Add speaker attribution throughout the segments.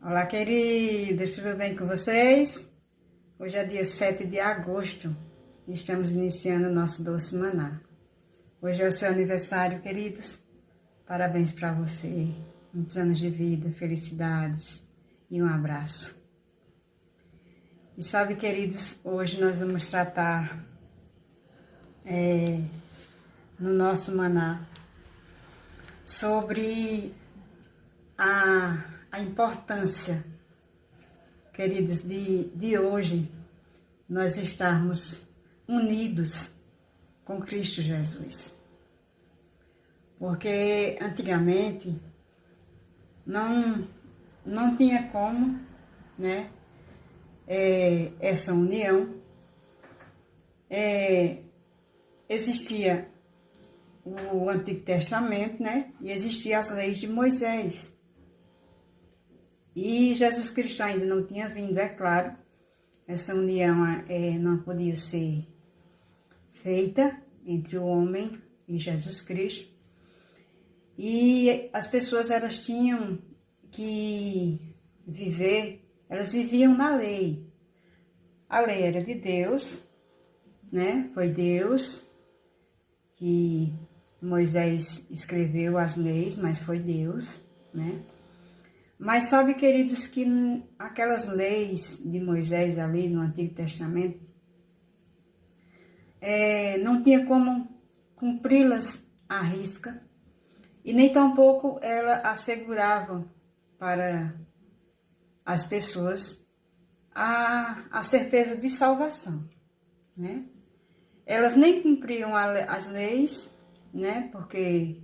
Speaker 1: Olá, queridos, tudo bem com vocês? Hoje é dia 7 de agosto e estamos iniciando o nosso doce maná. Hoje é o seu aniversário, queridos. Parabéns para você. Muitos anos de vida, felicidades e um abraço. E sabe, queridos, hoje nós vamos tratar no nosso maná sobre a importância, queridos, de hoje nós estarmos unidos com Cristo Jesus. Porque antigamente não tinha como, né, essa união. Existia o Antigo Testamento, né, e existiam as leis de Moisés. E Jesus Cristo ainda não tinha vindo, é claro. Essa união não podia ser feita entre o homem e Jesus Cristo. E as pessoas, elas tinham que viver, elas viviam na lei. A lei era de Deus, né? Foi Deus que Moisés escreveu as leis, mas foi Deus, né? Mas sabe, queridos, que aquelas leis de Moisés ali no Antigo Testamento, não tinha como cumpri-las à risca, e nem tampouco ela assegurava para as pessoas a certeza de salvação, né? Elas nem cumpriam as leis, né? Porque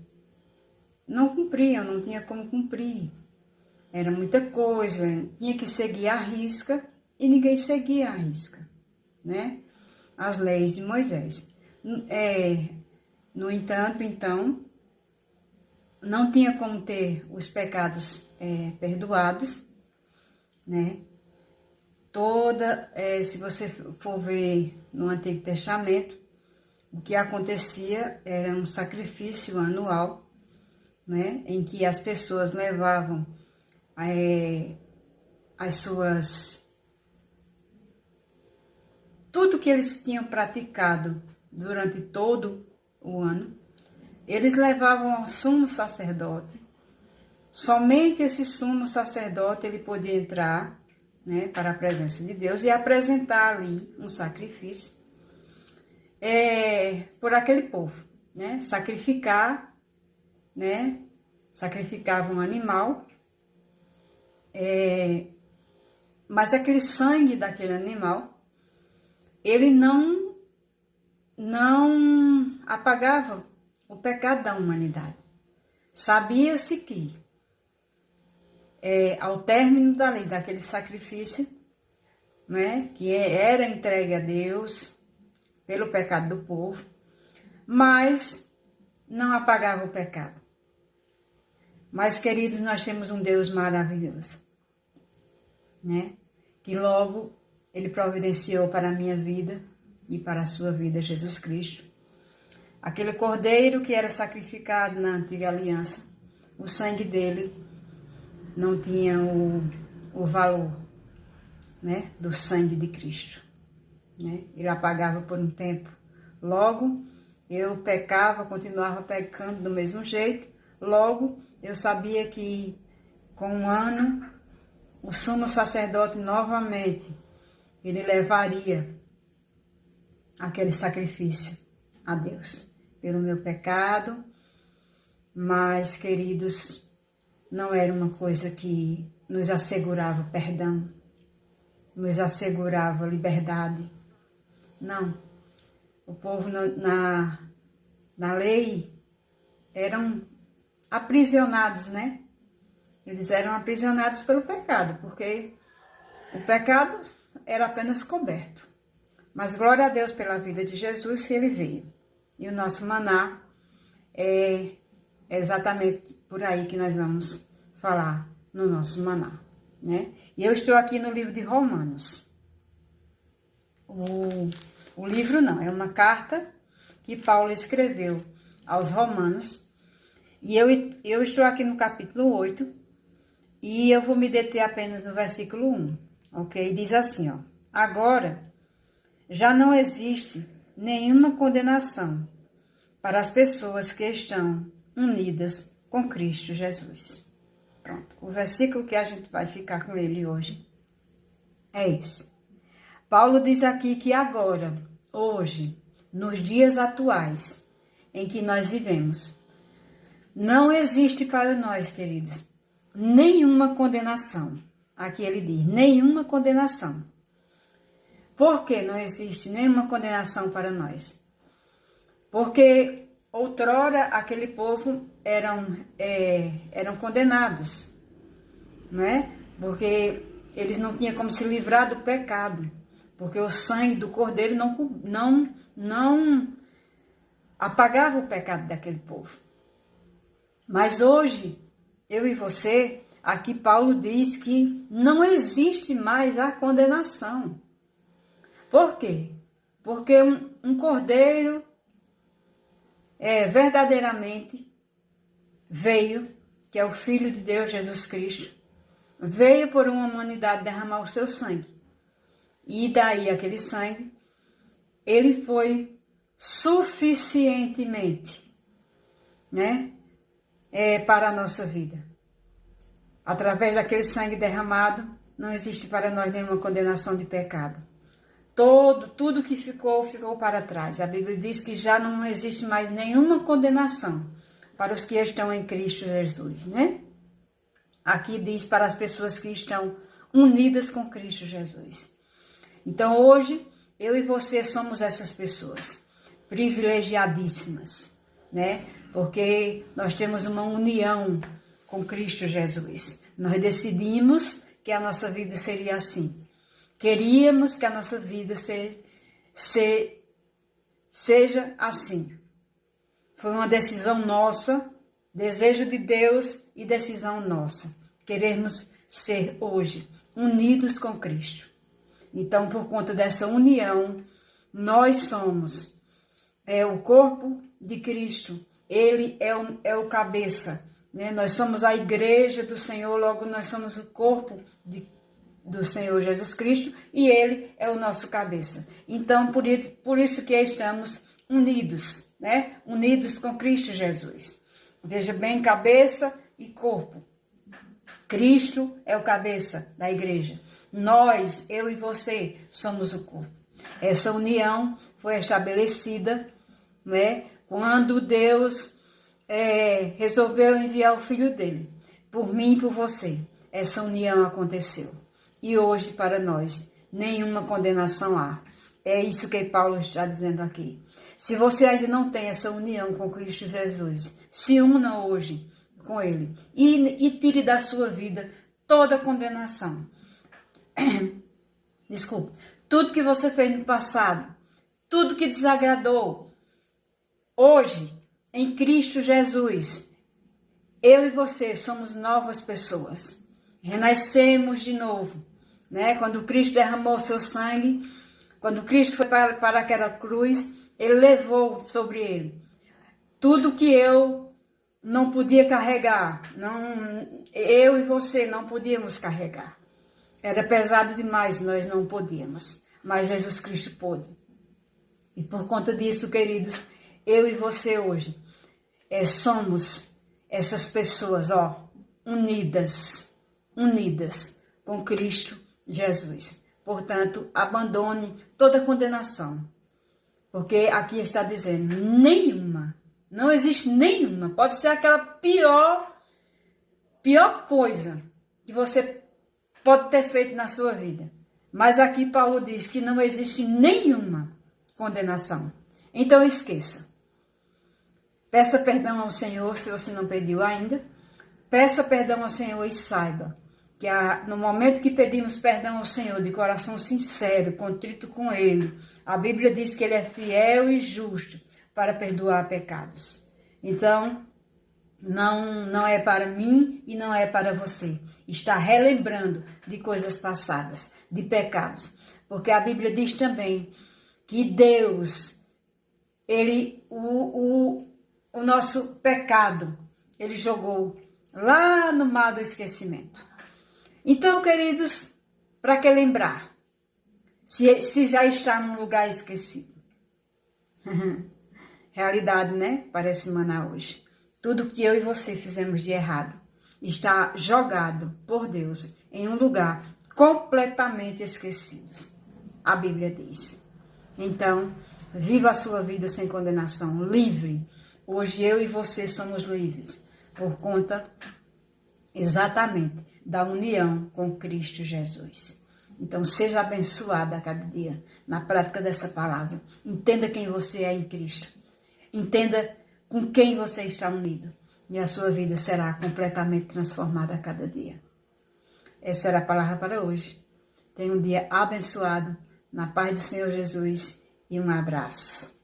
Speaker 1: não cumpriam, não tinha como cumprir. Era muita coisa, tinha que seguir à risca e ninguém seguia à risca, né? As leis de Moisés. No entanto, então, não tinha como ter os pecados perdoados, né? Se você for ver no Antigo Testamento, o que acontecia era um sacrifício anual, né? Em que as pessoas levavam tudo que eles tinham praticado durante todo o ano, eles levavam ao sumo sacerdote. Somente esse sumo sacerdote ele podia entrar, né, para a presença de Deus e apresentar ali um sacrifício por aquele povo, né? Sacrificar, né? Sacrificava um animal. Mas aquele sangue daquele animal, ele não apagava o pecado da humanidade. Sabia-se que, ao término daquele sacrifício, né, que era entregue a Deus pelo pecado do povo, mas não apagava o pecado. Mas, queridos, nós temos um Deus maravilhoso, né? Que logo Ele providenciou para a minha vida e para a sua vida, Jesus Cristo. Aquele cordeiro que era sacrificado na antiga aliança, o sangue dele não tinha o valor, né, do sangue de Cristo, né? Ele apagava por um tempo. Logo, eu pecava, continuava pecando do mesmo jeito. Logo, eu sabia que com um ano, o sumo sacerdote novamente, ele levaria aquele sacrifício a Deus pelo meu pecado. Mas, queridos, não era uma coisa que nos assegurava perdão, nos assegurava liberdade. Não. O povo na lei eram aprisionados, né? Eles eram aprisionados pelo pecado, porque o pecado era apenas coberto. Mas glória a Deus pela vida de Jesus que ele veio. E o nosso maná é exatamente por aí que nós vamos falar no nosso maná, né? E eu estou aqui no livro de Romanos. O livro não, é uma carta que Paulo escreveu aos Romanos. E eu estou aqui no capítulo 8, E eu vou me deter apenas no versículo 1, ok? Diz assim, ó. Agora, já não existe nenhuma condenação para as pessoas que estão unidas com Cristo Jesus. Pronto, o versículo que a gente vai ficar com ele hoje é esse. Paulo diz aqui que agora, hoje, nos dias atuais em que nós vivemos, não existe para nós, queridos, nenhuma condenação. Aqui ele diz, nenhuma condenação. Por que não existe nenhuma condenação para nós? Porque outrora aquele povo eram condenados, não é? Porque eles não tinham como se livrar do pecado, porque o sangue do cordeiro não apagava o pecado daquele povo. Mas hoje, eu e você, aqui Paulo diz que não existe mais a condenação. Por quê? Porque um cordeiro verdadeiramente veio, que é o Filho de Deus, Jesus Cristo, veio por uma humanidade derramar o seu sangue. E daí aquele sangue, ele foi suficientemente, né, para a nossa vida. Através daquele sangue derramado, não existe para nós nenhuma condenação de pecado. Tudo que ficou para trás. A Bíblia diz que já não existe mais nenhuma condenação para os que estão em Cristo Jesus, né? Aqui diz para as pessoas que estão unidas com Cristo Jesus. Então hoje, eu e você somos essas pessoas privilegiadíssimas, né? Porque nós temos uma união com Cristo Jesus. Nós decidimos que a nossa vida seria assim. Queríamos que a nossa vida seja assim. Foi uma decisão nossa, desejo de Deus e decisão nossa. Queremos ser hoje unidos com Cristo. Então, por conta dessa união, nós somos o corpo de Cristo. Ele é o cabeça, né? Nós somos a igreja do Senhor, logo nós somos o corpo do Senhor Jesus Cristo e Ele é o nosso cabeça. Então, por isso que estamos unidos, né? Unidos com Cristo Jesus. Veja bem, cabeça e corpo. Cristo é o cabeça da igreja. Nós, eu e você, somos o corpo. Essa união foi estabelecida, né, quando Deus resolveu enviar o Filho dele, por mim e por você. Essa união aconteceu. E hoje, para nós, nenhuma condenação há. É isso que Paulo está dizendo aqui. Se você ainda não tem essa união com Cristo Jesus, se una hoje com Ele e tire da sua vida toda condenação. Desculpe. Tudo que você fez no passado, tudo que desagradou, hoje, em Cristo Jesus, eu e você somos novas pessoas. Renascemos de novo, né? Quando Cristo derramou seu sangue, quando Cristo foi para aquela cruz, Ele levou sobre Ele tudo que eu não podia carregar, eu e você não podíamos carregar. Era pesado demais, nós não podíamos, mas Jesus Cristo pôde. E por conta disso, queridos, eu e você hoje somos essas pessoas, unidas com Cristo Jesus. Portanto, abandone toda condenação, porque aqui está dizendo nenhuma, não existe nenhuma, pode ser aquela pior coisa que você pode ter feito na sua vida. Mas aqui Paulo diz que não existe nenhuma condenação. Então esqueça. Peça perdão ao Senhor se você não pediu ainda. Peça perdão ao Senhor e saiba que no momento que pedimos perdão ao Senhor de coração sincero, contrito com Ele, a Bíblia diz que Ele é fiel e justo para perdoar pecados. Então, não é para mim e não é para você. Está relembrando de coisas passadas, de pecados. Porque a Bíblia diz também que Deus, o nosso pecado, Ele jogou lá no mar do esquecimento. Então, queridos, para que lembrar? Se já está num lugar esquecido. Realidade, né? Parece maná hoje. Tudo que eu e você fizemos de errado está jogado por Deus em um lugar completamente esquecido. A Bíblia diz. Então, viva a sua vida sem condenação, livre. Hoje eu e você somos livres por conta exatamente da união com Cristo Jesus. Então, seja abençoada a cada dia na prática dessa palavra. Entenda quem você é em Cristo. Entenda com quem você está unido. E a sua vida será completamente transformada a cada dia. Essa era a palavra para hoje. Tenha um dia abençoado, na paz do Senhor Jesus, e um abraço.